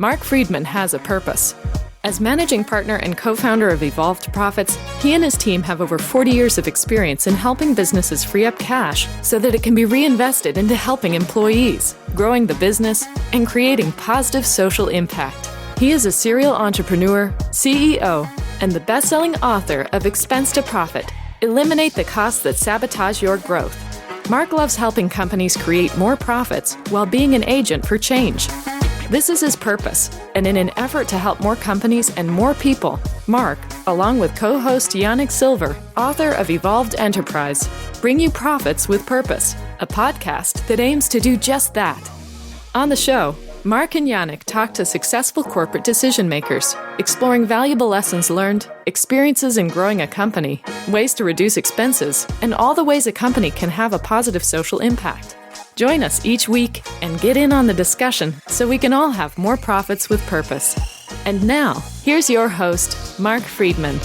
Mark Friedman has a purpose. As managing partner and co-founder of Evolved Profits, he and his team have over 40 years of experience in helping businesses free up cash so that it can be reinvested into helping employees, growing the business, and creating positive social impact. He is a serial entrepreneur, CEO, and the best-selling author of Expense to Profit: Eliminate the Costs That Sabotage Your Growth. Mark loves helping companies create more profits while being an agent for change. This is his purpose, and in an effort to help more companies and more people, Mark, along with co-host Yannick Silver, author of Evolved Enterprise, bring you Profits with Purpose, a podcast that aims to do just that. On the show, Mark and Yannick talk to successful corporate decision makers, exploring valuable lessons learned, experiences in growing a company, ways to reduce expenses, and all the ways a company can have a positive social impact. Join us each week and get in on the discussion so we can all have more profits with purpose. And now, here's your host, Mark Friedman.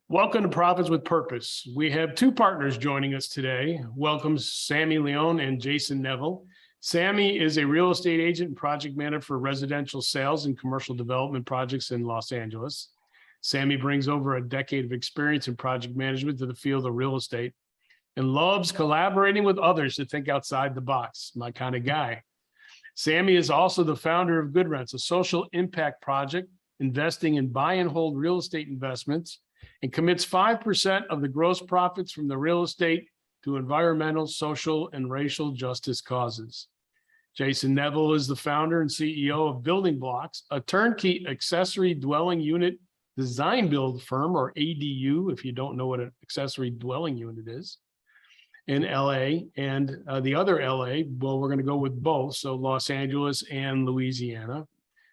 Welcome to Profits with Purpose. We have two partners joining us today. Welcome Sammy Lyon and Jason Neville. Sammy is a real estate agent and project manager for residential sales and commercial development projects in Los Angeles. Sammy brings over a decade of experience in project management to the field of real estate and loves collaborating with others to think outside the box. My kind of guy. Sammy is also the founder of GoodRents, a social impact project investing in buy and hold real estate investments, and commits 5% of the gross profits from the real estate to environmental, social, and racial justice causes. Jason Neville is the founder and CEO of Building Blocks, a turnkey accessory dwelling unit design build firm, or ADU, if you don't know what an accessory dwelling unit is, in LA, and the other LA, well, we're going to go with both, so Los Angeles and Louisiana.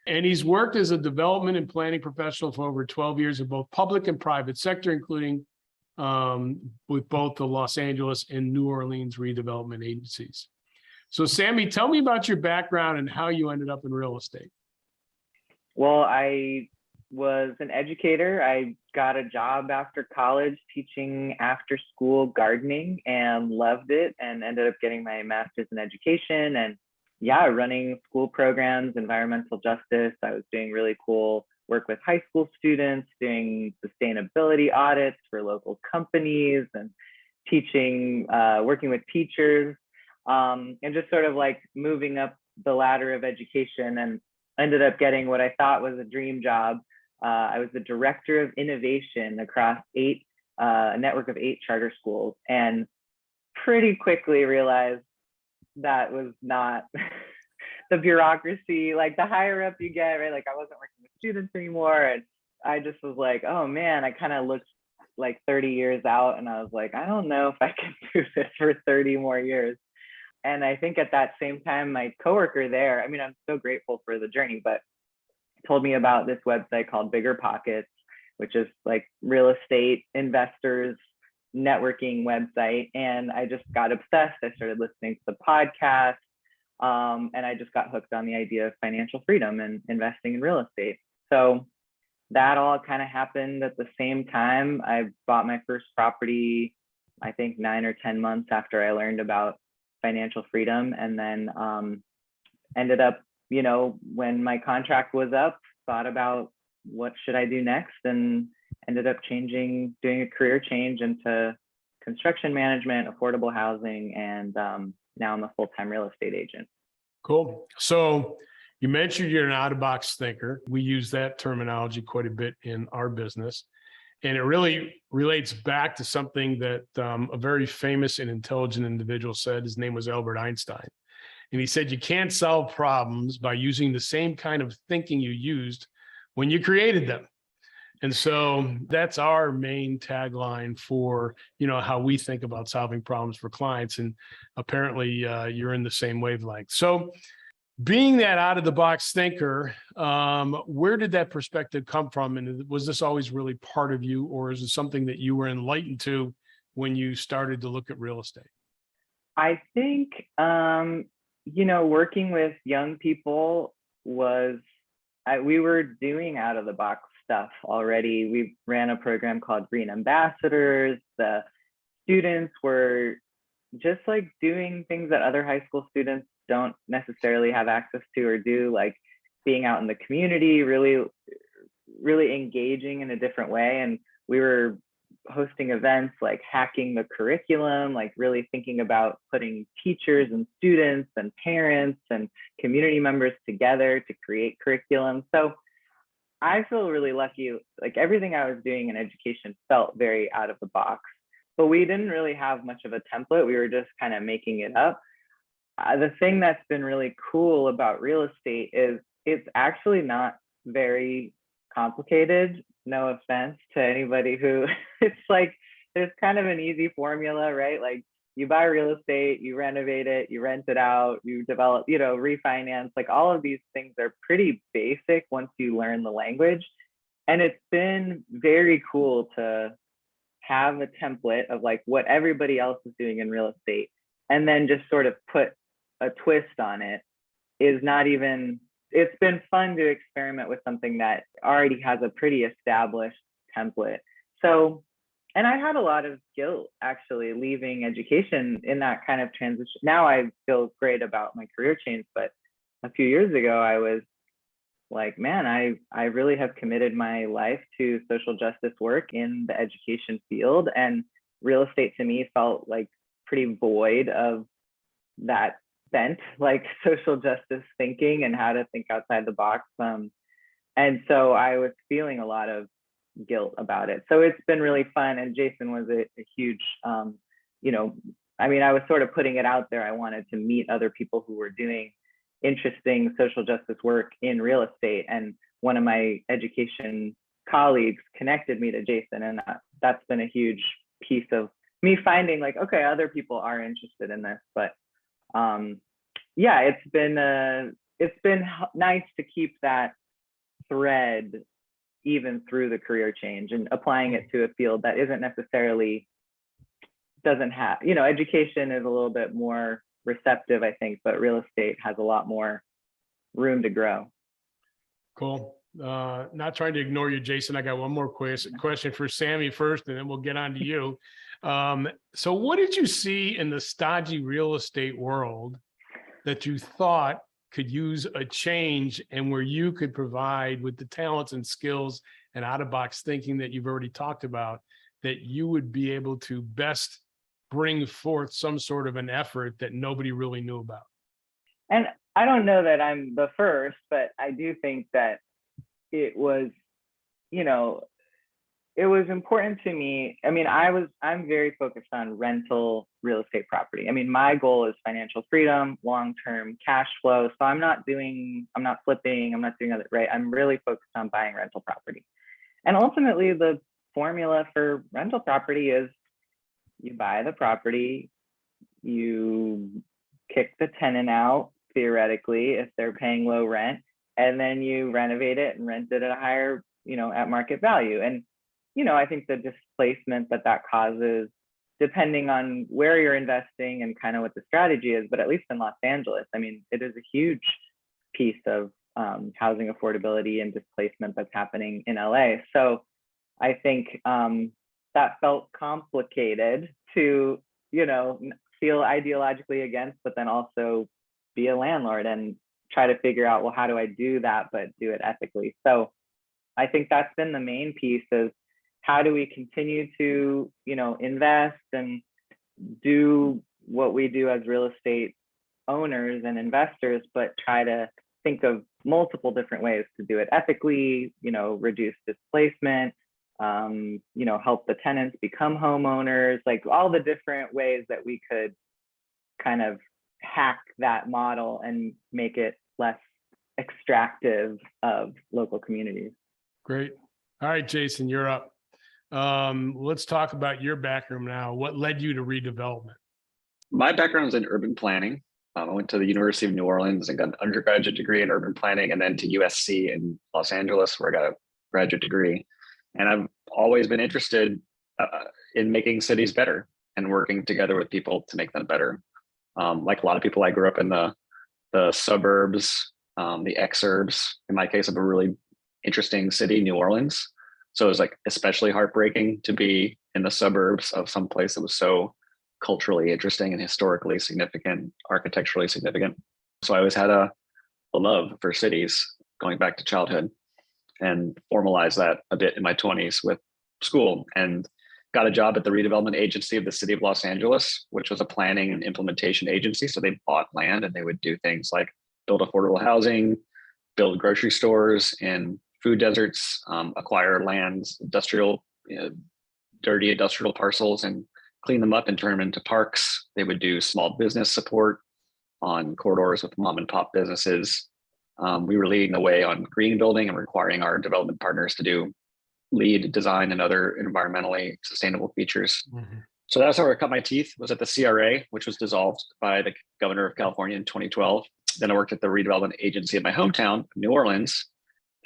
And he's worked as a development and planning professional for over 12 years in both public and private sector, including with both the Los Angeles and New Orleans redevelopment agencies. So Sammy, tell me about your background and how you ended up in real estate. Well, I was an educator. I got a job after college teaching after school gardening and loved it, and ended up getting my master's in education and running school programs, environmental justice. I was doing really cool work with high school students, doing sustainability audits for local companies and teaching, working with teachers, and just sort of like moving up the ladder of education, and ended up getting what I thought was a dream job. I was the director of innovation across a network of 8 charter schools, and pretty quickly realized that was not the bureaucracy. Like, the higher up you get, right? Like, I wasn't working with students anymore. And I just was like, oh man, I kind of looked like 30 years out, and I was like, I don't know if I can do this for 30 more years. And I think at that same time, my coworker there, I mean, I'm so grateful for the journey, but told me about this website called Bigger Pockets, which is like real estate investors networking website. And I just got obsessed. I started listening to the podcast, and I just got hooked on the idea of financial freedom and investing in real estate. So that all kind of happened at the same time. I bought my first property, I think 9 or 10 months after I learned about financial freedom, and then ended up, when my contract was up, thought about what should I do next, and ended up doing a career change into construction management, affordable housing, and now I'm a full-time real estate agent. Cool. So you mentioned you're an out-of-box thinker. We use that terminology quite a bit in our business. And it really relates back to something that a very famous and intelligent individual said. His name was Albert Einstein. And he said, you can't solve problems by using the same kind of thinking you used when you created them. And so that's our main tagline for, how we think about solving problems for clients. And apparently you're in the same wavelength. So being that out of the box thinker, where did that perspective come from? And was this always really part of you, or is it something that you were enlightened to when you started to look at real estate? I think, working with young people we were doing out of the box stuff already. We ran a program called Green Ambassadors. The students were just like doing things that other high school students don't necessarily have access to or do, like being out in the community, really, really engaging in a different way. And we were hosting events like hacking the curriculum, like really thinking about putting teachers and students and parents and community members together to create curriculum. So I feel really lucky. Like everything I was doing in education felt very out of the box, but we didn't really have much of a template. We were just kind of making it up. The thing that's been really cool about real estate is it's actually not very complicated. No offense to anybody who it's like, there's kind of an easy formula, right? Like you buy real estate, you renovate it, you rent it out, you develop, refinance, like all of these things are pretty basic once you learn the language. And it's been very cool to have a template of like what everybody else is doing in real estate and then just sort of put a twist on it. It's been fun to experiment with something that already has a pretty established template. So, and I had a lot of guilt actually leaving education in that kind of transition. Now I feel great about my career change, but a few years ago I was like, man, I really have committed my life to social justice work in the education field, and real estate to me felt like pretty void of that bent, like social justice thinking and how to think outside the box. And so I was feeling a lot of guilt about it. So it's been really fun. And Jason was a huge, I was sort of putting it out there. I wanted to meet other people who were doing interesting social justice work in real estate. And one of my education colleagues connected me to Jason. And that's been a huge piece of me finding like, okay, other people are interested in this, but it's been nice to keep that thread even through the career change and applying it to a field that doesn't have, education is a little bit more receptive, I think, but real estate has a lot more room to grow. Cool. Not trying to ignore you, Jason. I got one more question for Sammy first, and then we'll get on to you. So what did you see in the stodgy real estate world that you thought could use a change, and where you could provide with the talents and skills and out-of-box thinking that you've already talked about, that you would be able to best bring forth some sort of an effort that nobody really knew about? And I don't know that I'm the first, but I do think that it was, it was important to me. I mean, I'm very focused on rental real estate property. I mean, my goal is financial freedom, long-term cash flow. So I'm not flipping, I'm not doing other, right? I'm really focused on buying rental property. And ultimately the formula for rental property is you buy the property, you kick the tenant out, theoretically, if they're paying low rent, and then you renovate it and rent it at a higher, at market value. And I think the displacement that causes, depending on where you're investing and kind of what the strategy is, but at least in Los Angeles, I mean, it is a huge piece of housing affordability and displacement that's happening in LA. So I think that felt complicated to, feel ideologically against, but then also be a landlord and try to figure out, well, how do I do that, but do it ethically? So I think that's been the main piece, is how do we continue to, invest and do what we do as real estate owners and investors, but try to think of multiple different ways to do it ethically, reduce displacement, help the tenants become homeowners, like all the different ways that we could kind of hack that model and make it less extractive of local communities. Great. All right, Jason, you're up. Let's talk about your background now. What led you to redevelopment? My background is in urban planning. I went to the University of New Orleans and got an undergraduate degree in urban planning, and then to USC in Los Angeles, where I got a graduate degree. And I've always been interested in making cities better and working together with people to make them better. Like a lot of people, I grew up in the suburbs, the exurbs, in my case, of a really interesting city, New Orleans. So it was like especially heartbreaking to be in the suburbs of some place that was so culturally interesting and historically significant, architecturally significant. So I always had a love for cities going back to childhood, and formalized that a bit in my 20s with school, and got a job at the redevelopment agency of the city of Los Angeles, which was a planning and implementation agency. So they bought land and they would do things like build affordable housing, build grocery stores in food deserts, acquire lands, industrial, dirty industrial parcels, and clean them up and turn them into parks. They would do small business support on corridors with mom and pop businesses. We were leading the way on green building and requiring our development partners to do LEED design and other environmentally sustainable features. Mm-hmm. So that's how I cut my teeth, was at the CRA, which was dissolved by the governor of California in 2012. Then I worked at the redevelopment agency in my hometown, New Orleans.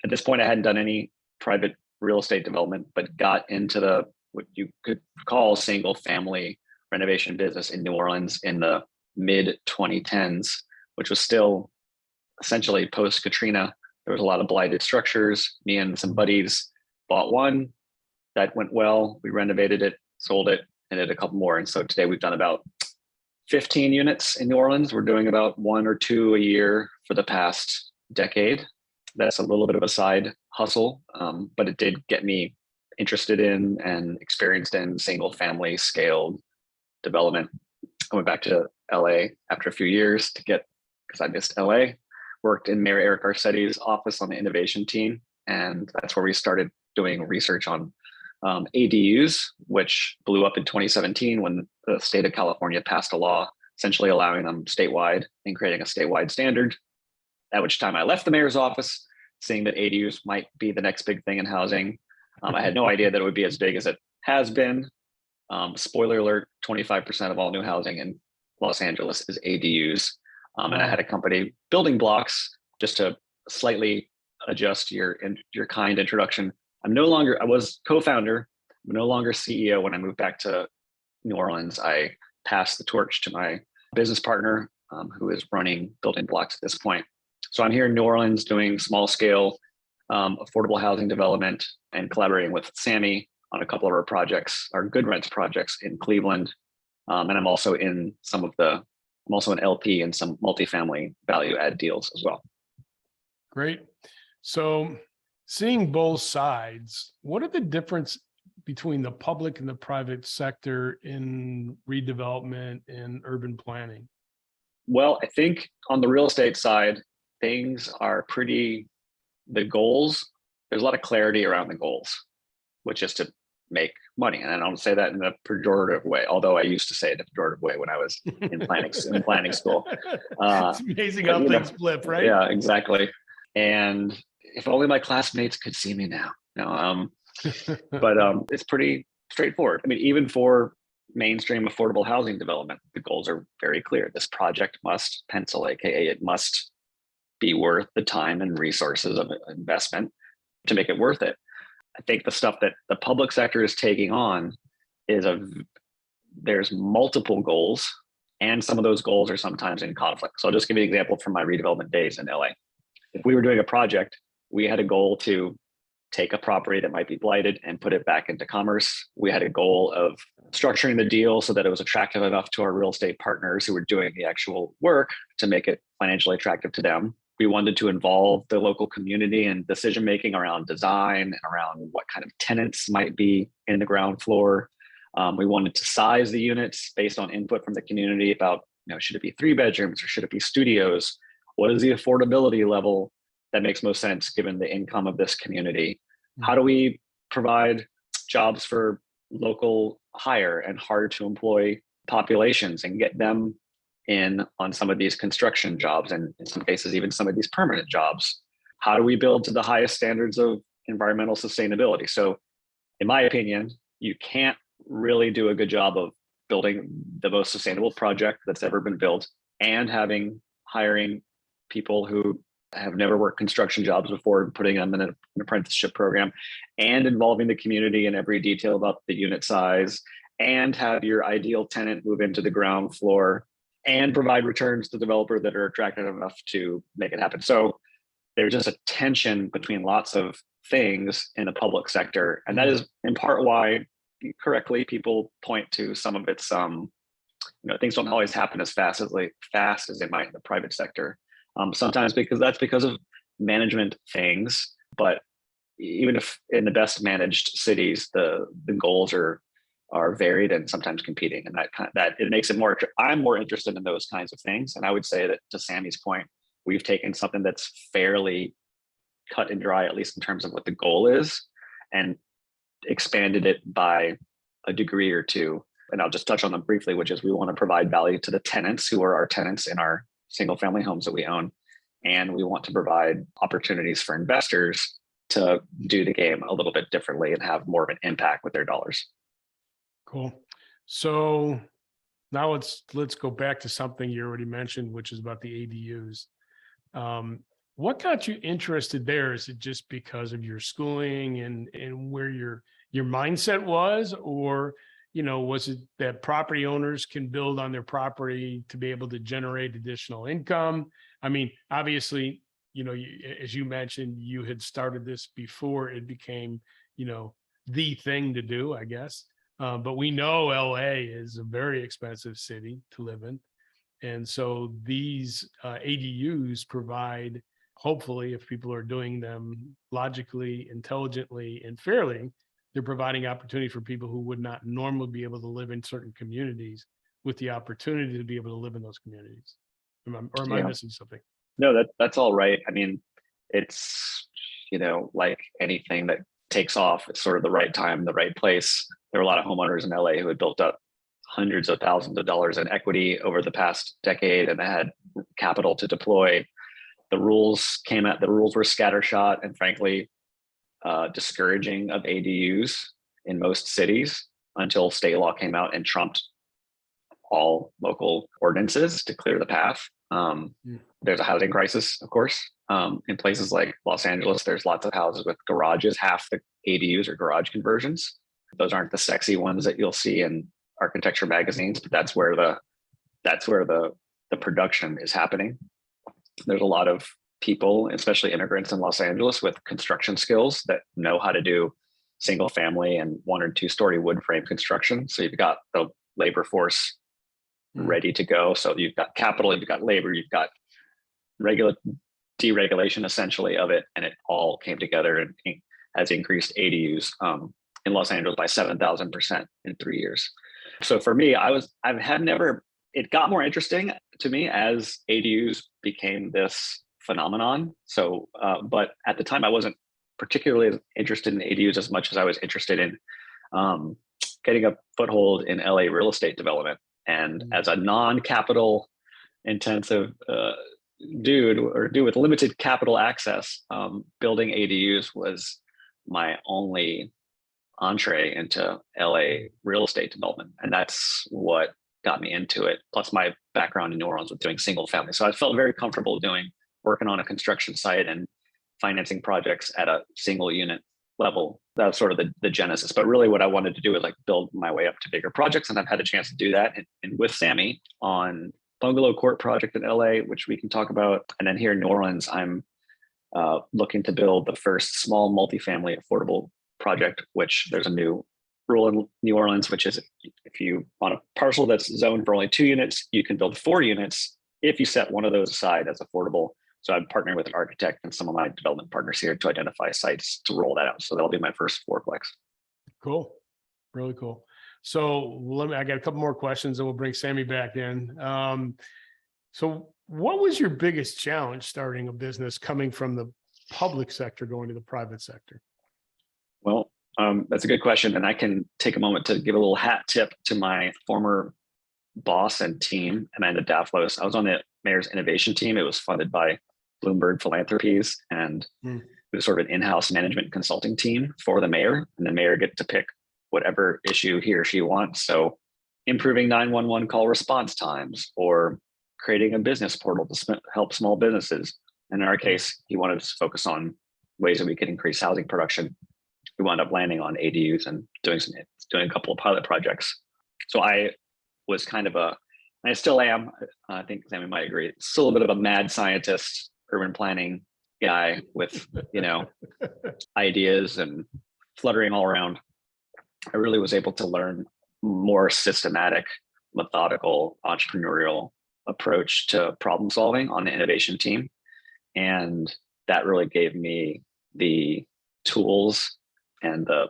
At this point, I hadn't done any private real estate development, but got into the what you could call single family renovation business in New Orleans in the mid 2010s, which was still essentially post Katrina. There was a lot of blighted structures. Me and some buddies bought one that went well. We renovated it, sold it, and did a couple more. And so today we've done about 15 units in New Orleans. We're doing about 1 or 2 a year for the past decade. That's a little bit of a side hustle, but it did get me interested in and experienced in single family scaled development. I went back to LA after a few years because I missed LA. Worked in Mayor Eric Garcetti's office on the innovation team. And that's where we started doing research on ADUs, which blew up in 2017 when the state of California passed a law essentially allowing them statewide and creating a statewide standard. At which time I left the mayor's office, seeing that ADUs might be the next big thing in housing. I had no idea that it would be as big as it has been. Spoiler alert, 25% of all new housing in Los Angeles is ADUs. And I had a company building blocks just to slightly adjust your kind introduction. I was co-founder, I'm no longer CEO. When I moved back to New Orleans, I passed the torch to my business partner, who is running building blocks at this point. So I'm here in New Orleans doing small scale affordable housing development and collaborating with Sammy on a couple of our projects, our GoodRents projects in Cleveland. And I'm also an LP in some multifamily value add deals as well. Great. So seeing both sides, what are the difference between the public and the private sector in redevelopment and urban planning? Well, I think on the real estate side, things are the goals, there's a lot of clarity around the goals, which is to make money. And I don't say that in a pejorative way, although I used to say it in a pejorative way when I was in planning school. It's amazing how things flip, right? Yeah, exactly. And if only my classmates could see me now. But it's pretty straightforward. I mean, even for mainstream affordable housing development, the goals are very clear. This project must pencil, aka it must be worth the time and resources of investment to make it worth it. I think the stuff that the public sector is taking on there's multiple goals, and some of those goals are sometimes in conflict. So I'll just give you an example from my redevelopment days in LA. If we were doing a project, we had a goal to take a property that might be blighted and put it back into commerce. We had a goal of structuring the deal so that it was attractive enough to our real estate partners who were doing the actual work to make it financially attractive to them. We wanted to involve the local community in decision-making around design and around what kind of tenants might be in the ground floor. We wanted to size the units based on input from the community about, should it be 3 bedrooms or should it be studios? What is the affordability level that makes most sense given the income of this community? How do we provide jobs for local hire and hard to employ populations and get them in on some of these construction jobs, and in some cases, even some of these permanent jobs? How do we build to the highest standards of environmental sustainability? So in my opinion, you can't really do a good job of building the most sustainable project that's ever been built and hiring people who have never worked construction jobs before and putting them in an apprenticeship program and involving the community in every detail about the unit size and have your ideal tenant move into the ground floor and provide returns to the developer that are attractive enough to make it happen. So there's just a tension between lots of things in the public sector. And that is in part why, correctly, people point to some of its, things don't always happen as fast as they might in the private sector. Sometimes because of management things, but even if in the best managed cities, the goals are varied and sometimes competing, and that it makes it more. I'm more interested in those kinds of things, and I would say that to Sammy's point, we've taken something that's fairly cut and dry, at least in terms of what the goal is, and expanded it by a degree or two. And I'll just touch on them briefly, which is we want to provide value to the tenants who are our tenants in our single family homes that we own. And we want to provide opportunities for investors to do the game a little bit differently and have more of an impact with their dollars. Cool. So now let's go back to something you already mentioned, which is about the ADUs. What got you interested there? Is it just because of your schooling and where your mindset was, or was it that property owners can build on their property to be able to generate additional income? I mean, obviously, as you mentioned, you had started this before it became, the thing to do, I guess. But we know LA is a very expensive city to live in. And so these ADUs provide, hopefully, if people are doing them logically, intelligently, and fairly, they're providing opportunity for people who would not normally be able to live in certain communities with the opportunity to be able to live in those communities. Am I missing something? No, that's all right. I mean, it's, like anything that takes off, it's sort of the right time, the right place. There are a lot of homeowners in LA who had built up hundreds of thousands of dollars in equity over the past decade, and they had capital to deploy. The rules were scattershot and frankly, discouraging of ADUs in most cities until state law came out and trumped all local ordinances to clear the path. There's a housing crisis, of course. In places like Los Angeles, there's lots of houses with garages. Half the ADUs are garage conversions. Those aren't the sexy ones that you'll see in architecture magazines, but that's where the production is happening. There's a lot of people, especially immigrants in Los Angeles, with construction skills that know how to do single family and 1 or 2 story wood frame construction. So you've got the labor force ready to go. So you've got capital, you've got labor, you've got deregulation essentially of it, and it all came together and has increased ADUs in Los Angeles by 7,000% in 3 years. So for me, it got more interesting to me as ADUs became this phenomenon. So, but at the time I wasn't particularly interested in ADUs as much as I was interested in getting a foothold in LA real estate development. And as a non-capital intensive dude with limited capital access, building ADUs was my only entree into LA real estate development. And that's what got me into it. Plus my background in New Orleans with doing single family. So I felt very comfortable working on a construction site and financing projects at a single unit level. That was sort of the genesis. But really what I wanted to do was build my way up to bigger projects. And I've had a chance to do that and with Sammy on Bungalow Court project in LA, which we can talk about. And then here in New Orleans, I'm looking to build the first small multifamily affordable project, which there's a new rule in New Orleans, which is if you want a parcel that's zoned for only 2 units, you can build 4 units if you set one of those aside as affordable. So I'm partnering with an architect and some of my development partners here to identify sites to roll that out. So that'll be my first 4plex. Cool. Really cool. So I got a couple more questions and we'll bring Sammy back in. So what was your biggest challenge starting a business coming from the public sector going to the private sector? Well, that's a good question. And I can take a moment to give a little hat tip to my former boss and team, Amanda Daflos. I was on the mayor's innovation team. It was funded by Bloomberg Philanthropies, and it was sort of an in-house management consulting team for the mayor, and the mayor get to pick whatever issue he or she wants. So improving 911 call response times or creating a business portal to help small businesses. And in our case, he wanted us to focus on ways that we could increase housing production. We wound up landing on ADUs and doing a couple of pilot projects. So I was I still am, I think Sammy might agree, still a bit of a mad scientist, urban planning guy with, ideas and fluttering all around. I really was able to learn more systematic, methodical, entrepreneurial approach to problem solving on the innovation team. And that really gave me the tools and the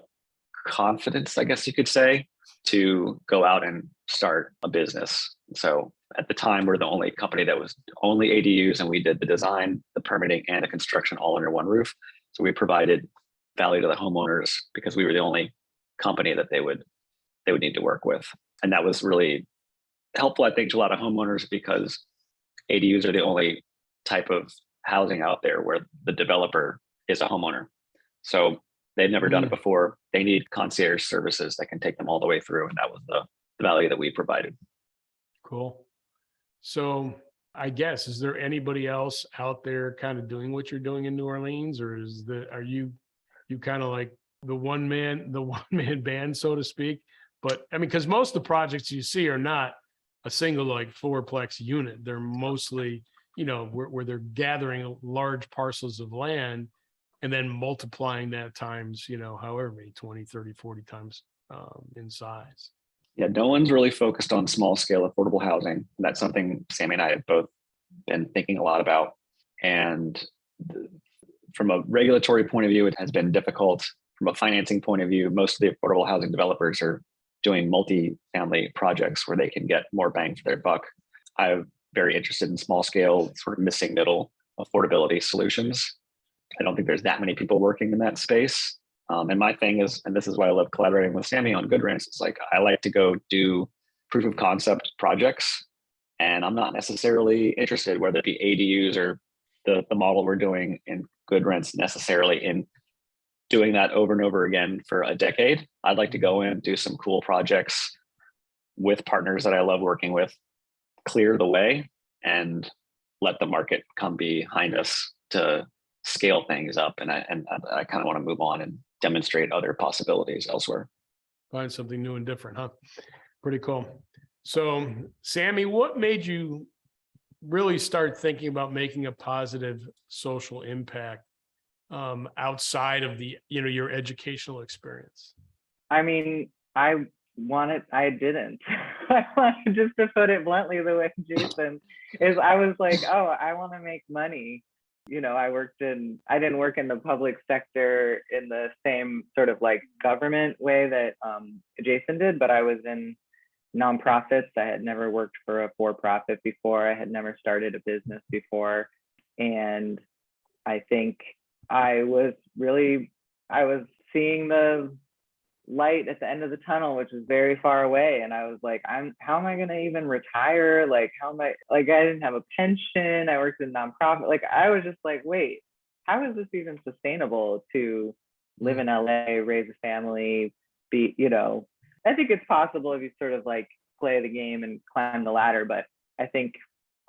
confidence, I guess you could say, to go out and start a business. So at the time, we're the only company that was only ADUs, and we did the design, the permitting, and the construction all under one roof. So we provided value to the homeowners because we were the only company that they would need to work with. And that was really helpful, I think, to a lot of homeowners because ADUs are the only type of housing out there where the developer is a homeowner. So they've never done it before. They need concierge services that can take them all the way through. And that was the value that we provided. Cool. So I guess, is there anybody else out there kind of doing what you're doing in New Orleans, or are you kind of like the one man band, so to speak? But I mean, because most of the projects you see are not a single like fourplex unit. They're mostly, where they're gathering large parcels of land and then multiplying that times, however many, 20, 30, 40 times in size. Yeah, no one's really focused on small scale affordable housing. That's something Sammy and I have both been thinking a lot about. And from a regulatory point of view, it has been difficult. From a financing point of view, most of the affordable housing developers are doing multi-family projects where they can get more bang for their buck. I'm very interested in small scale, sort of missing middle affordability solutions. I don't think there's that many people working in that space. And my thing is, and this is why I love collaborating with Sammy on GoodRents, it's like I like to go do proof of concept projects, and I'm not necessarily interested whether it be ADUs or the model we're doing in GoodRents necessarily in doing that over and over again for a decade. I'd like to go in, do some cool projects with partners that I love working with, clear the way, and let the market come behind us to scale things up. And I kind of want to move on and demonstrate other possibilities elsewhere. Find something new and different, huh? Pretty cool. So, Sammy, what made you really start thinking about making a positive social impact outside of your educational experience? I mean, I didn't. I wanted, just to put it bluntly, the way Jason is, I was like, oh, I want to make money. I didn't work in the public sector in the same sort of like government way that Jason did, but I was in nonprofits. I had never worked for a for-profit before. I had never started a business before. And I think I was seeing the light at the end of the tunnel, which is very far away. And I was like, how am I going to even retire? Like, I didn't have a pension. I worked in nonprofit. Like, I was just like, wait, how is this even sustainable to live in LA, raise a family, I think it's possible if you sort of like play the game and climb the ladder, but I think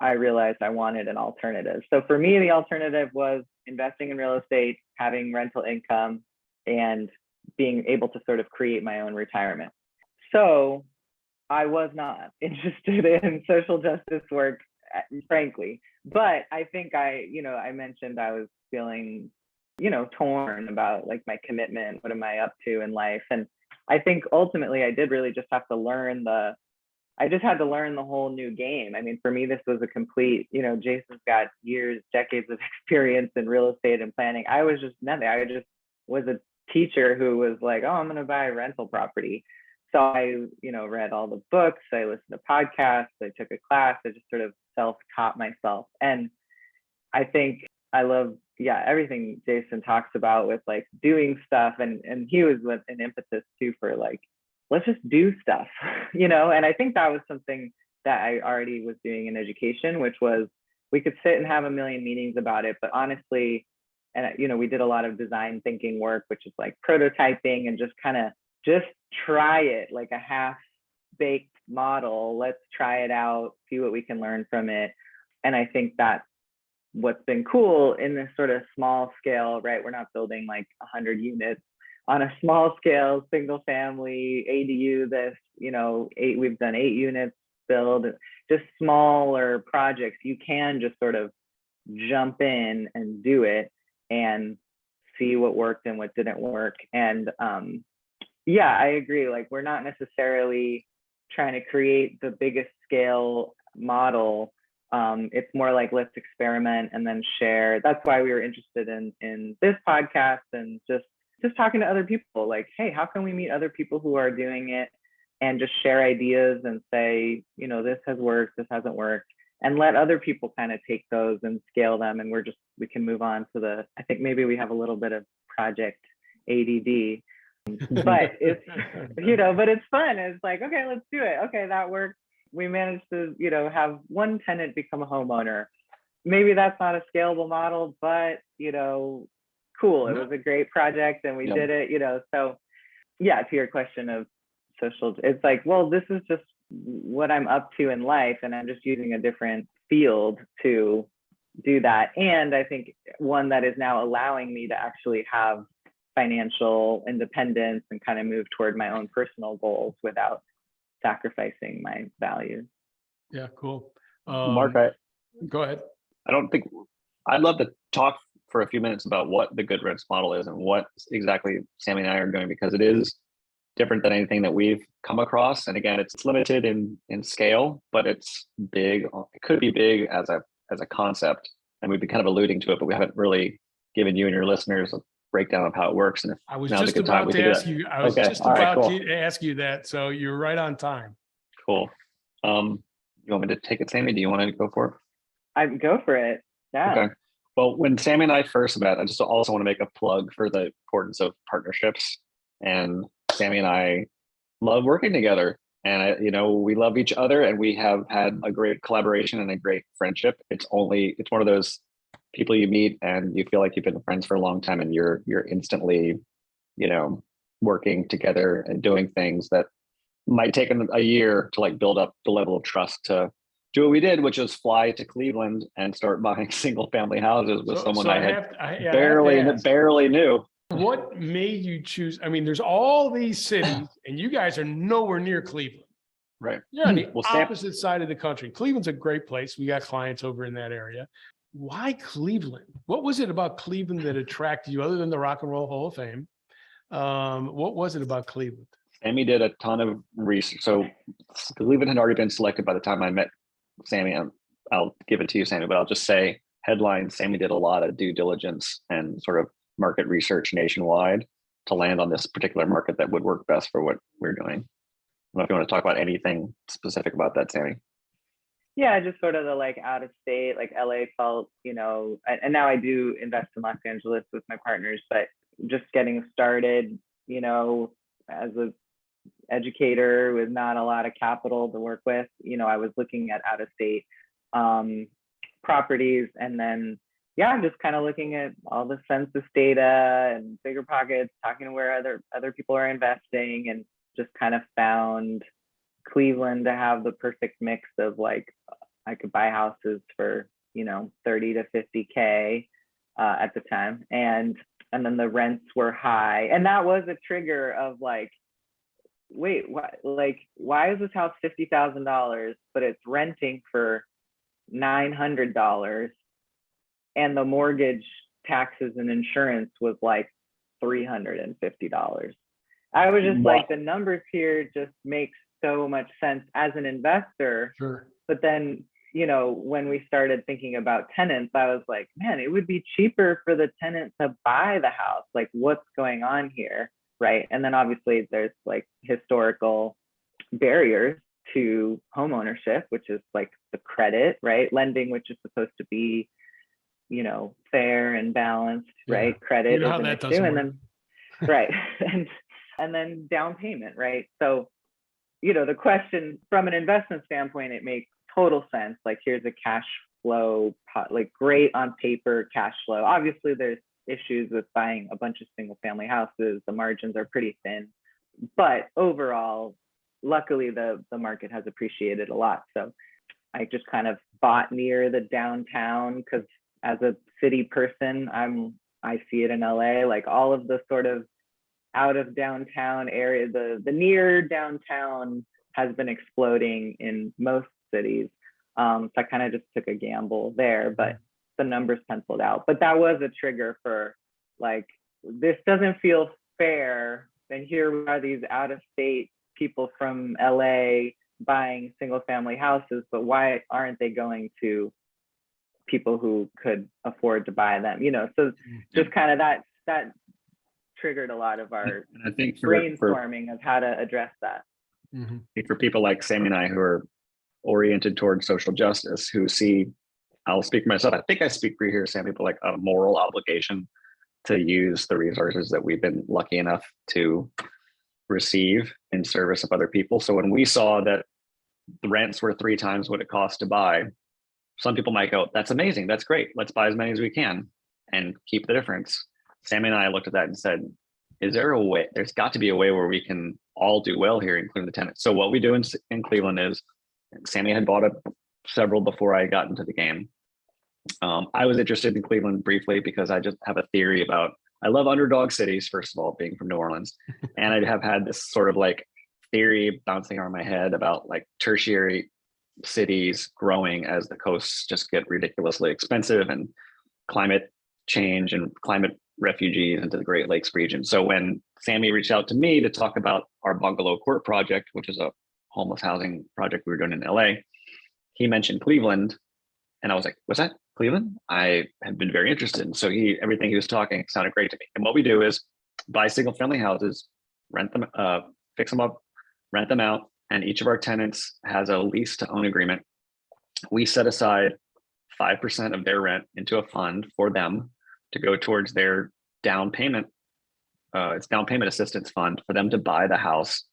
I realized I wanted an alternative. So for me, the alternative was investing in real estate, having rental income, and being able to sort of create my own retirement. So I was not interested in social justice work, frankly, but I think I mentioned I was feeling, torn about like my commitment. What am I up to in life? And I think ultimately I did really just have to learn the whole new game. I mean, for me, this was a complete, Jason's got decades of experience in real estate and planning. I was just nothing. I just was a teacher who was like, oh, I'm going to buy a rental property. So I, read all the books, I listened to podcasts, I took a class, I just sort of self-taught myself. And I think I love, everything Jason talks about with like doing stuff. And he was with an impetus too for like, let's just do stuff, and I think that was something that I already was doing in education, which was we could sit and have a million meetings about it, but honestly, and we did a lot of design thinking work, which is like prototyping and just try it, like a half-baked model. Let's try it out, see what we can learn from it. And I think that's what's been cool in this sort of small scale, right? We're not building like 100 units on a small scale, single family ADU. We've done 8 units build, just smaller projects. You can just sort of jump in and do it and see what worked and what didn't work. And I agree. Like, we're not necessarily trying to create the biggest scale model. It's more like let's experiment and then share. That's why we were interested in this podcast and just talking to other people. Like, hey, how can we meet other people who are doing it and just share ideas and say, this has worked, this hasn't worked, and let other people kind of take those and scale them. And we can move on to I think maybe we have a little bit of project ADD, but it's, but it's fun. It's like, okay, let's do it. Okay, that works. We managed to, have one tenant become a homeowner. Maybe that's not a scalable model, but, cool. It was a great project and we did it, so yeah, to your question of social, it's like, well, this is just what I'm up to in life and I'm just using a different field to do that. And I think one that is now allowing me to actually have financial independence and kind of move toward my own personal goals without sacrificing my values. Yeah, cool. Mark, Go ahead. I'd love to talk for a few minutes about what the GoodRents model is and what exactly Sammy and I are doing, because it is different than anything that we've come across. And again, it's limited in scale, but it's big. It could be big as a concept. And we've been kind of alluding to it, but we haven't really given you and your listeners a breakdown of how it works. And I was just about to ask you. I was just about to ask you that. So you're right on time. Cool. You want me to take it, Sammy? Do you want to go for it? I go for it. Yeah. Okay. Well, when Sammy and I first met, I just also want to make a plug for the importance of partnerships. And Sammy and I love working together. And we love each other, and we have had a great collaboration and a great friendship. It's one of those people you meet and you feel like you've been friends for a long time, and you're instantly, working together and doing things that might take a year to like build up the level of trust to do what we did, which was fly to Cleveland and start buying single family houses with someone I barely knew. What made you choose? I mean, there's all these cities and you guys are nowhere near Cleveland. Right. You're on the opposite side of the country. Cleveland's a great place. We got clients over in that area. Why Cleveland? What was it about Cleveland that attracted you other than the Rock and Roll Hall of Fame? What was it about Cleveland? Sammy did a ton of research. So Cleveland had already been selected by the time I met Sammy. I'll give it to you, Sammy, but I'll just say headline: Sammy did a lot of due diligence and sort of market research nationwide to land on this particular market that would work best for what we're doing. I don't know if you want to talk about anything specific about that, Sammy. Yeah, just sort of the like out of state, like LA felt, and now I do invest in Los Angeles with my partners, but just getting started, as a educator with not a lot of capital to work with, I was looking at out of state properties, and then I'm just kind of looking at all the census data and bigger pockets, talking to where other people are investing, and just kind of found Cleveland to have the perfect mix of like, I could buy houses for, 30 to 50K at the time. And then the rents were high. And that was a trigger of like, wait, why is this house $50,000, but it's renting for $900? And the mortgage, taxes, and insurance was like $350. I was just like, the numbers here just make so much sense as an investor. Sure. But then, when we started thinking about tenants, I was like, man, it would be cheaper for the tenant to buy the house. Like, what's going on here? Right. And then obviously there's like historical barriers to homeownership, which is like the credit, right? Lending, which is supposed to be, fair and balanced, right? Credit is an issue. And then, right. And then down payment, right? So, the question from an investment standpoint, it makes total sense. Like, here's a cash flow, like great on paper cash flow. Obviously there's issues with buying a bunch of single family houses. The margins are pretty thin, but overall, luckily the market has appreciated a lot. So I just kind of bought near the downtown because as a city person, I see it in LA, like all of the sort of out of downtown area, the near downtown has been exploding in most cities. So I kind of just took a gamble there, but the numbers penciled out. But that was a trigger for like, this doesn't feel fair. And here we are, these out of state people from LA buying single family houses, but why aren't they going to people who could afford to buy them? So just kind of that triggered a lot of our And I think brainstorming of how to address that. Mm-hmm. for people like Sammy and I who are oriented towards social justice, who see, I'll speak for myself, I think I speak for here, Sammy, but like a moral obligation to use the resources that we've been lucky enough to receive in service of other people. So when we saw that the rents were 3 times what it cost to buy, some people might go, that's amazing, that's great, let's buy as many as we can and keep the difference. Sammy and I looked at that and said, is there a way? There's got to be a way where we can all do well here, including the tenants. So what we do in Cleveland is, Sammy had bought several before I got into the game. I was interested in Cleveland briefly because I just have a theory about, I love underdog cities, first of all, being from New Orleans. And I have had this sort of like theory bouncing around my head about like tertiary cities growing as the coasts just get ridiculously expensive, and climate change and climate refugees into the Great Lakes region. So when Sammy reached out to me to talk about our Bungalow Court project, which is a homeless housing project we were doing in LA, he mentioned Cleveland. And I was like, what's that? Cleveland? I have been very interested. And so everything he was talking sounded great to me. And what we do is buy single family houses, rent them, fix them up, rent them out. And each of our tenants has a lease to own agreement. We set aside 5% of their rent into a fund for them to go towards their down payment. It's down payment assistance fund for them to buy the house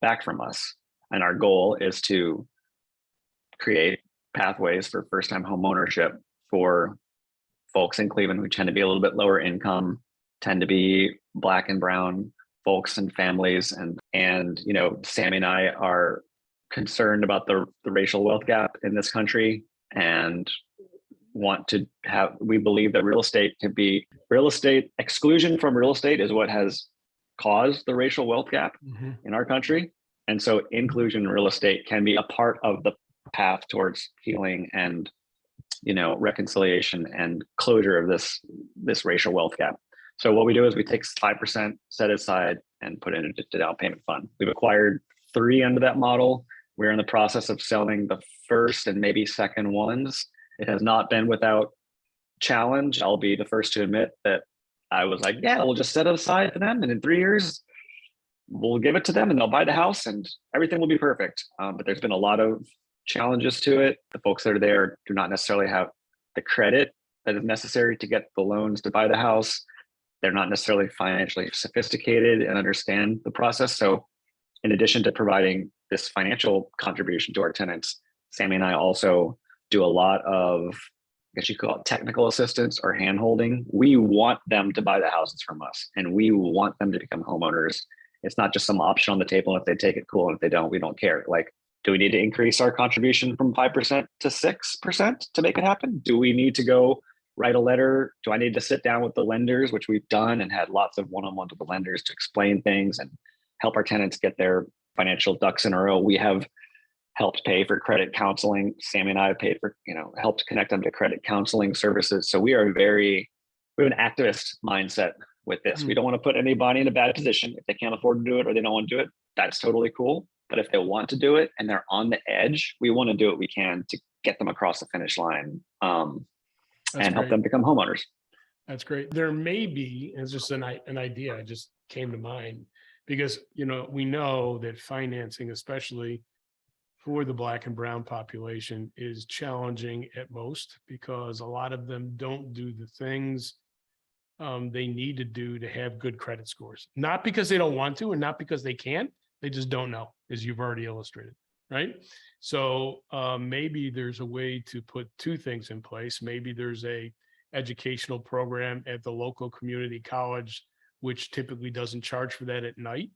back from us. And our goal is to create pathways for first-time home ownership for folks in Cleveland who tend to be a little bit lower income, tend to be Black and brown folks and families. And Sammy and I are concerned about the racial wealth gap in this country, and we believe that real estate exclusion from real estate is what has caused the racial wealth gap in our country. And so inclusion in real estate can be a part of the path towards healing and reconciliation and closure of this racial wealth gap. So what we do is we take 5% set aside and put it into the down payment fund. We've acquired 3 under that model. We're in the process of selling the first and maybe second ones. It has not been without challenge. I'll be the first to admit that I was like, yeah, we'll just set it aside for them, and in 3 years we'll give it to them and they'll buy the house and everything will be perfect. But there's been a lot of challenges to it. The folks that are there do not necessarily have the credit that is necessary to get the loans to buy the house. They're not necessarily financially sophisticated and understand the process. So in addition to providing this financial contribution to our tenants, Sammy and I also do a lot of, I guess you call it technical assistance or hand-holding. We want them to buy the houses from us and we want them to become homeowners. It's not just some option on the table. And if they take it, cool. And if they don't, we don't care. Like, do we need to increase our contribution from 5% to 6% to make it happen? Do we need to go write a letter? Do I need to sit down with the lenders, which we've done and had lots of one-on-one with the lenders to explain things and help our tenants get their financial ducks in a row? We have helped pay for credit counseling. Sammy and I have paid for, helped connect them to credit counseling services. So we have an activist mindset with this. We don't want to put anybody in a bad position. If they can't afford to do it or they don't want to do it, that's totally cool. But if they want to do it and they're on the edge, we want to do what we can to get them across the finish line and help them become homeowners. That's great. There may be, it's just an idea, it just came to mind, because, we know that financing, especially for the Black and brown population, is challenging at most because a lot of them don't do the things they need to do to have good credit scores. Not because they don't want to and not because they can't, they just don't know, as you've already illustrated, right? So maybe there's a way to put 2 things in place. Maybe there's a educational program at the local community college, which typically doesn't charge for that at night,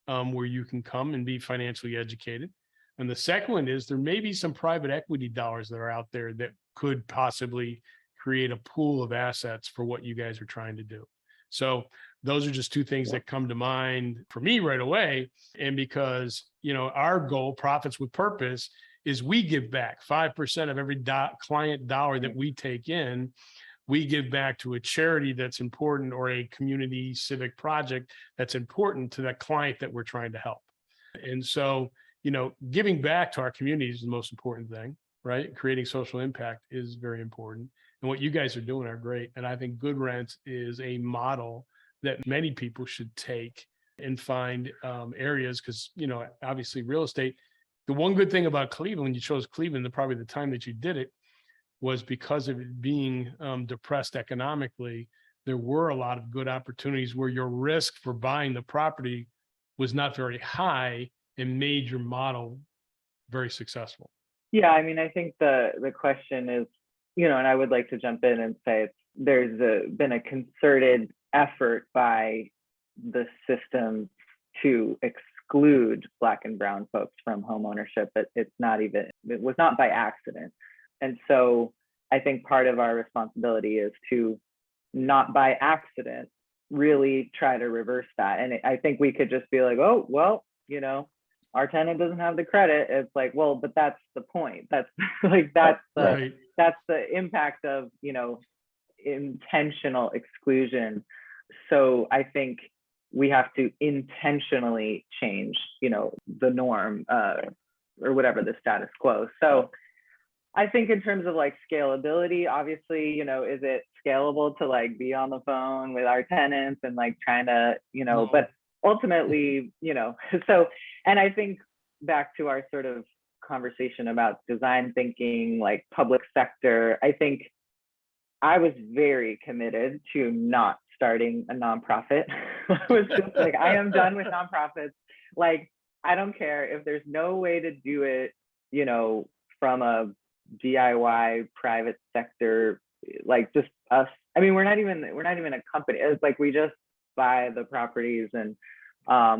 where you can come and be financially educated. And the second one is there may be some private equity dollars that are out there that could possibly create a pool of assets for what you guys are trying to do. So those are just 2 things that come to mind for me right away. And because, our goal, Profits with Purpose, is we give back 5% of every client dollar that we take in. We give back to a charity that's important or a community civic project that's important to that client that we're trying to help. And so giving back to our community is the most important thing, right? Creating social impact is very important. And what you guys are doing are great. And I think GoodRents is a model that many people should take and find areas, because, obviously real estate, the one good thing about Cleveland, you chose Cleveland, probably the time that you did it was because of it being depressed economically. There were a lot of good opportunities where your risk for buying the property was not very high and made your model very successful. Yeah, I mean, I think the question is, and I would like to jump in and say there's been a concerted effort by the system to exclude Black and brown folks from home ownership, but it was not by accident. And so I think part of our responsibility is to not by accident really try to reverse that. And I think we could just be like, oh, well, our tenant doesn't have the credit. It's like, well, but that's the point. That's that's the impact of, intentional exclusion. So I think we have to intentionally change, the norm or whatever the status quo. So I think in terms of like scalability, obviously, is it scalable to like be on the phone with our tenants and like trying to, No. But ultimately, so, and I think back to our sort of conversation about design thinking, like public sector, I think I was very committed to not starting a nonprofit. I was just like, I am done with nonprofits. Like, I don't care if there's no way to do it, from a DIY private sector, like just us. I mean, we're not even a company. It's like we just buy the properties and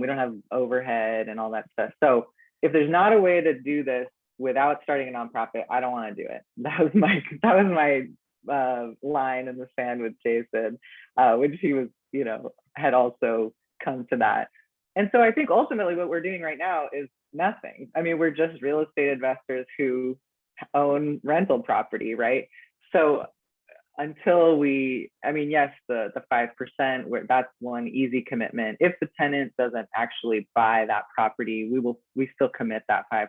we don't have overhead and all that stuff. So if there's not a way to do this without starting a nonprofit, I don't want to do it. That was my line in the sand with Jason, which he was, had also come to that. And so I think ultimately what we're doing right now is nothing. I mean, we're just real estate investors who own rental property, right? So until yes, the 5%, where that's one easy commitment. If the tenant doesn't actually buy that property, we still commit that 5%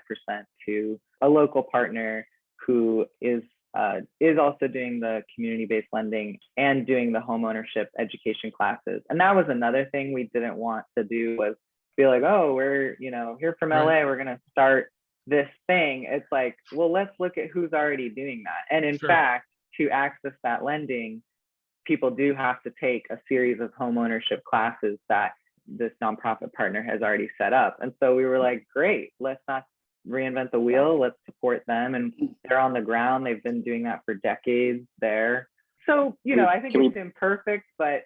to a local partner who is also doing the community-based lending and doing the homeownership education classes. And that was another thing we didn't want to do, was be like, oh, we're here from LA, we're gonna start this thing. It's like, well, let's look at who's already doing that. And in fact, to access that lending, people do have to take a series of homeownership classes that this nonprofit partner has already set up. And so we were like, great, let's not reinvent the wheel. Let's support them. And they're on the ground. They've been doing that for decades there. So, I think it's imperfect, but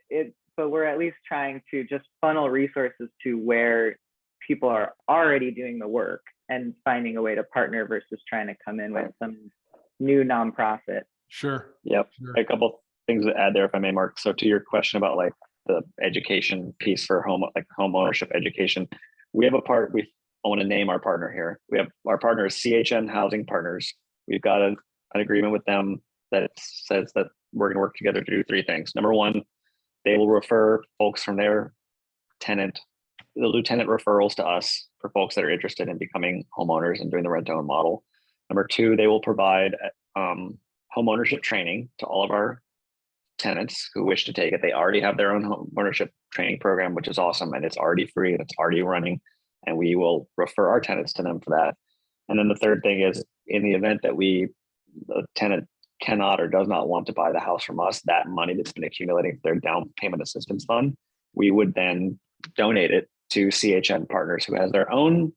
we're at least trying to just funnel resources to where people are already doing the work and finding a way to partner versus trying to come in with some new nonprofit. Sure. Yep. Sure. A couple things to add there, if I may, Mark. So to your question about like the education piece for home ownership education, we have I want to name our partner here. We have our partner is CHN Housing Partners. We've got an agreement with them that says that we're going to work together to do three things. Number one, they will refer folks from their tenant. They'll do tenant referrals to us for folks that are interested in becoming homeowners and doing the rent-to-own model. Number two, they will provide homeownership training to all of our tenants who wish to take it. They already have their own homeownership training program, which is awesome, and it's already free and it's already running. And we will refer our tenants to them for that. And then the third thing is, in the event that the tenant cannot or does not want to buy the house from us, that money that's been accumulating for their down payment assistance fund, we would then donate it to CHN Partners, who has their own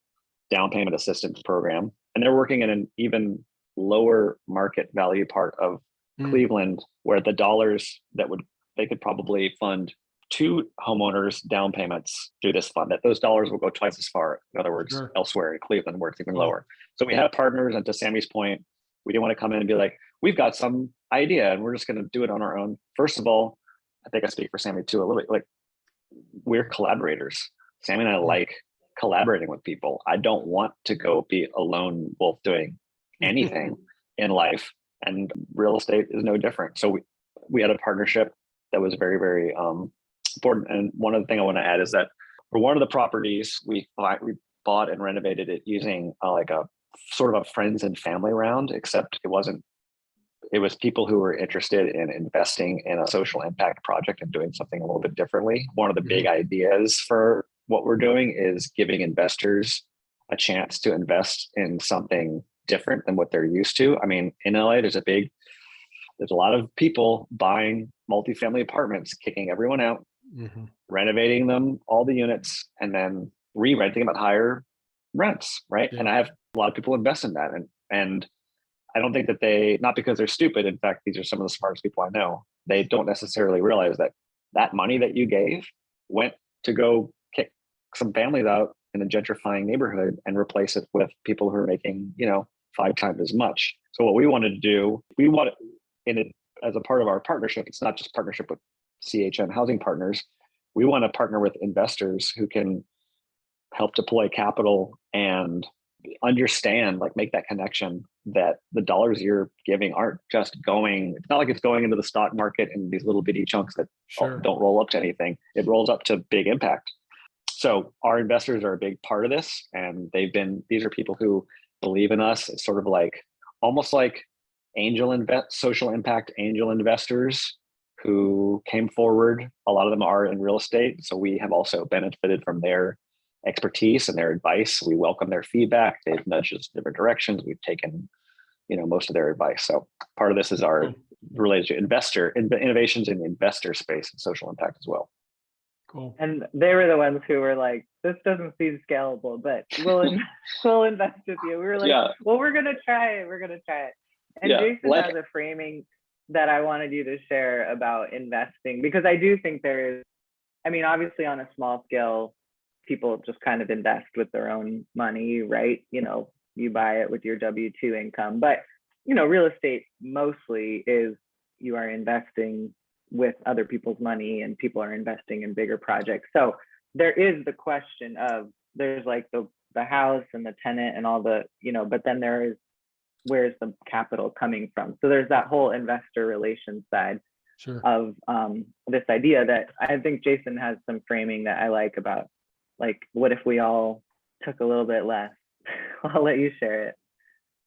down payment assistance program. And they're working in an even lower market value part of Cleveland, where the dollars they could probably fund 2 homeowners down payments through this fund, that those dollars will go twice as far. In other words, elsewhere in Cleveland, where it's even lower. So we have partners, and to Sammy's point, we didn't want to come in and be like, we've got some idea and we're just going to do it on our own. First of all, I think I speak for Sammy too, a little bit, like, we're collaborators. Sammy and I like collaborating with people. I don't want to go be a lone wolf doing anything in life, and real estate is no different. So we had a partnership that was very, very important. And one other thing I want to add is that for one of the properties, we bought and renovated it using like a sort of a friends and family round, except it was people who were interested in investing in a social impact project and doing something a little bit differently. One of the big ideas for what we're doing is giving investors a chance to invest in something different than what they're used to. I mean, in LA, there's a lot of people buying multifamily apartments, kicking everyone out, renovating them, all the units, and then re-renting them at higher rents, right? Yeah. And I have a lot of people invest in that. And I don't think that not because they're stupid. In fact, these are some of the smartest people I know. They don't necessarily realize that that money that you gave went to go kick some families out in a gentrifying neighborhood and replace it with people who are making, 5 times as much. So what we wanted to do, as a part of our partnership, it's not just partnership with CHN Housing Partners. We want to partner with investors who can help deploy capital and understand, like make that connection that the dollars you're giving aren't just going, it's not like it's going into the stock market in these little bitty chunks that don't roll up to anything. It rolls up to big impact. So our investors are a big part of this. And these are people who believe in us. It's sort of like, almost like social impact angel investors who came forward. A lot of them are in real estate. So we have also benefited from their expertise and their advice. We welcome their feedback. They've nudged us in different directions. We've taken, most of their advice. So part of this is our related to innovations in the investor space and social impact as well. Cool. And they were the ones who were like, this doesn't seem scalable, but we'll invest with you. We were like, well, we're going to try it. We're going to try it. And Jason has a framing that I wanted you to share about investing, because I do think obviously on a small scale, people just kind of invest with their own money, right? You buy it with your W-2 income, but real estate mostly is you are investing with other people's money, and people are investing in bigger projects. So there is the question of, there's like the house and the tenant and all the, but then there is, where's the capital coming from? So there's that whole investor relations side of this idea that I think Jason has some framing that I like about, like, what if we all took a little bit less? I'll let you share it.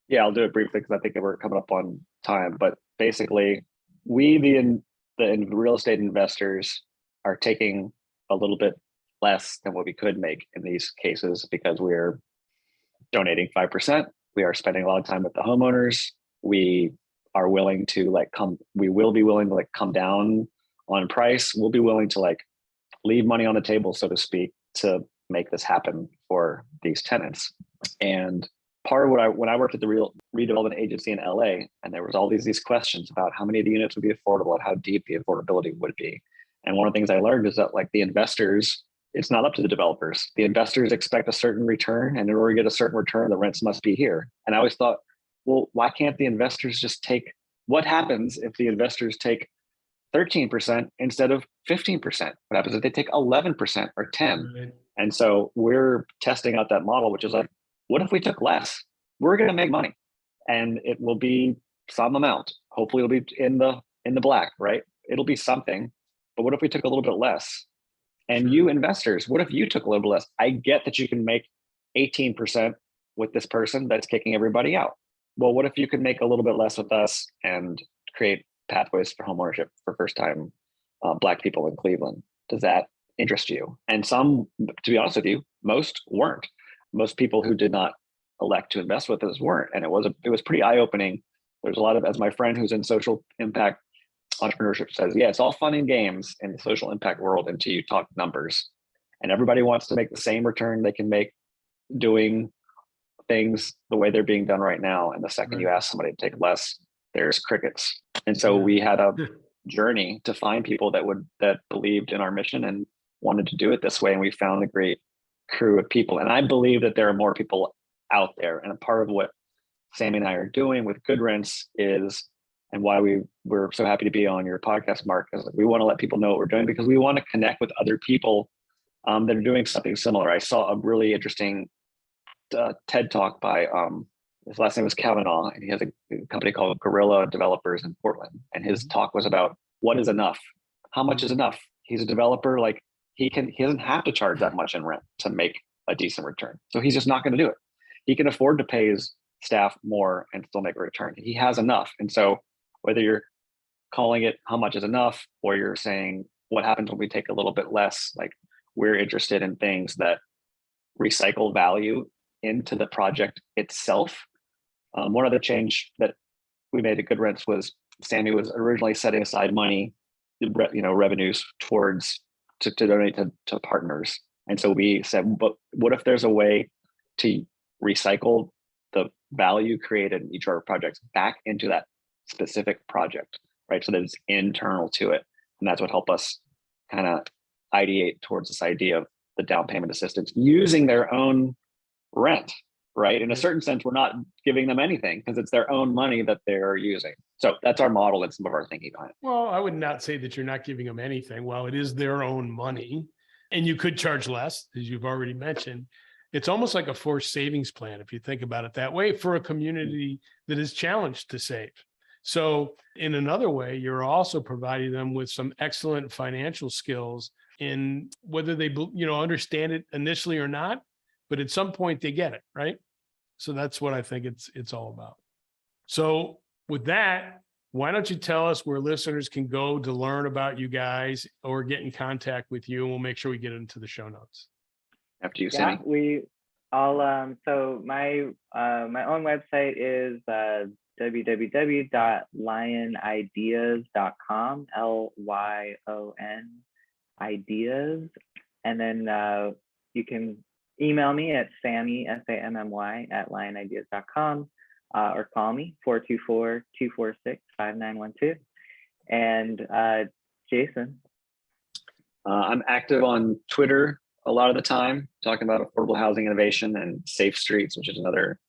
Yeah, I'll do it briefly because I think that we're coming up on time. But basically, we, the real estate investors, are taking a little bit less than what we could make in these cases because we're donating 5%. We are spending a lot of time with the homeowners. We are willing to we will be willing to come down on price. We'll be willing to leave money on the table, so to speak, to make this happen for these tenants. And part of when I worked at the redevelopment agency in LA, and there was all these questions about how many of the units would be affordable and how deep the affordability would be. And one of the things I learned is that the investors, it's not up to the developers. The investors expect a certain return, and in order to get a certain return, the rents must be here. And I always thought, well, why can't the investors just take, what happens if the investors take 13% instead of 15%? What happens if they take 11% or 10%? Right. And so we're testing out that model, which is what if we took less? We're going to make money, and it will be some amount. Hopefully it'll be in the black, right? It'll be something. But what if we took a little bit less? And you investors, what if you took a little bit less? I get that you can make 18% with this person that's kicking everybody out. Well, what if you could make a little bit less with us and create pathways for homeownership for first-time Black people in Cleveland? Does that interest you? And some, to be honest with you, most weren't. Most people who did not elect to invest with us weren't. And it was pretty eye-opening. There's a lot of, as my friend who's in social impact entrepreneurship says, yeah, it's all fun and games in the social impact world until you talk numbers. And everybody wants to make the same return they can make doing things the way they're being done right now. And the second you ask somebody to take less, there's crickets. And so we had a journey to find people that believed in our mission and wanted to do it this way. And we found a great crew of people. And I believe that there are more people out there. And a part of what Sammy and I are doing with GoodRents is, and why we're so happy to be on your podcast, Mark, is we want to let people know what we're doing, because we want to connect with other people that are doing something similar. I saw a really interesting TED talk by, his last name was Kavanaugh, and he has a company called Guerrilla Developers in Portland. And his talk was about what is enough? How much is enough? He's a developer, he doesn't have to charge that much in rent to make a decent return. So he's just not going to do it. He can afford to pay his staff more and still make a return. He has enough. And so whether you're calling it how much is enough, or you're saying what happens when we take a little bit less, like we're interested in things that recycle value into the project itself. One other change that we made at GoodRents was Sammy was originally setting aside money, revenues towards to donate to partners. And so we said, but what if there's a way to recycle the value created in each of our projects back into that specific project, right? So that it's internal to it. And that's what helped us kind of ideate towards this idea of the down payment assistance using their own rent, right? In a certain sense, we're not giving them anything because it's their own money that they're using. So that's our model and some of our thinking behind it. Well, I would not say that you're not giving them anything. Well, it is their own money and you could charge less, as you've already mentioned. It's almost like a forced savings plan, if you think about it that way, for a community that is challenged to save. So in another way, you're also providing them with some excellent financial skills in whether they, understand it initially or not, but at some point they get it, right? So that's what I think it's all about. So with that, why don't you tell us where listeners can go to learn about you guys or get in contact with you, and we'll make sure we get into the show notes. After you, Sammy. So my own website is www.lyonideas.com, LYON ideas. And then you can email me at Sammy, SAMMY, @lyonideas.com, or call me 424-246-5912. And Jason. I'm active on Twitter a lot of the time, talking about affordable housing innovation and safe streets, which is another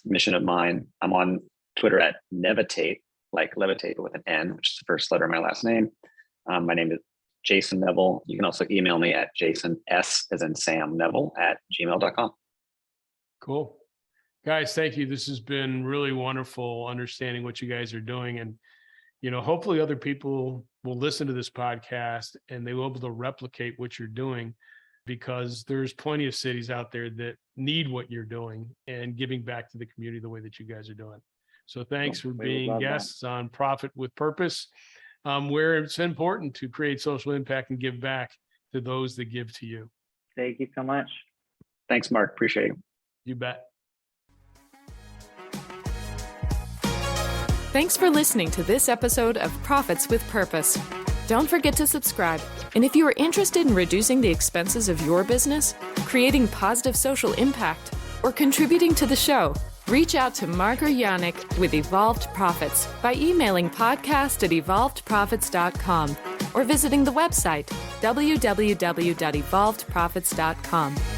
mission of mine. I'm on Twitter at Nevitate, like levitate with an N, which is the first letter of my last name. My name is Jason Neville. You can also email me at Jason S as in Sam Neville @gmail.com. Cool. Guys, thank you. This has been really wonderful understanding what you guys are doing. And, hopefully other people will listen to this podcast and they will be able to replicate what you're doing, because there's plenty of cities out there that need what you're doing and giving back to the community the way that you guys are doing. So thanks for being guests on Profit with Purpose, where it's important to create social impact and give back to those that give to you. Thank you so much. Thanks, Mark. Appreciate it. You bet. Thanks for listening to this episode of Profits with Purpose. Don't forget to subscribe. And if you are interested in reducing the expenses of your business, creating positive social impact, or contributing to the show, reach out to Mark or Yannick with Evolved Profits by emailing podcast@evolvedprofits.com or visiting the website www.evolvedprofits.com.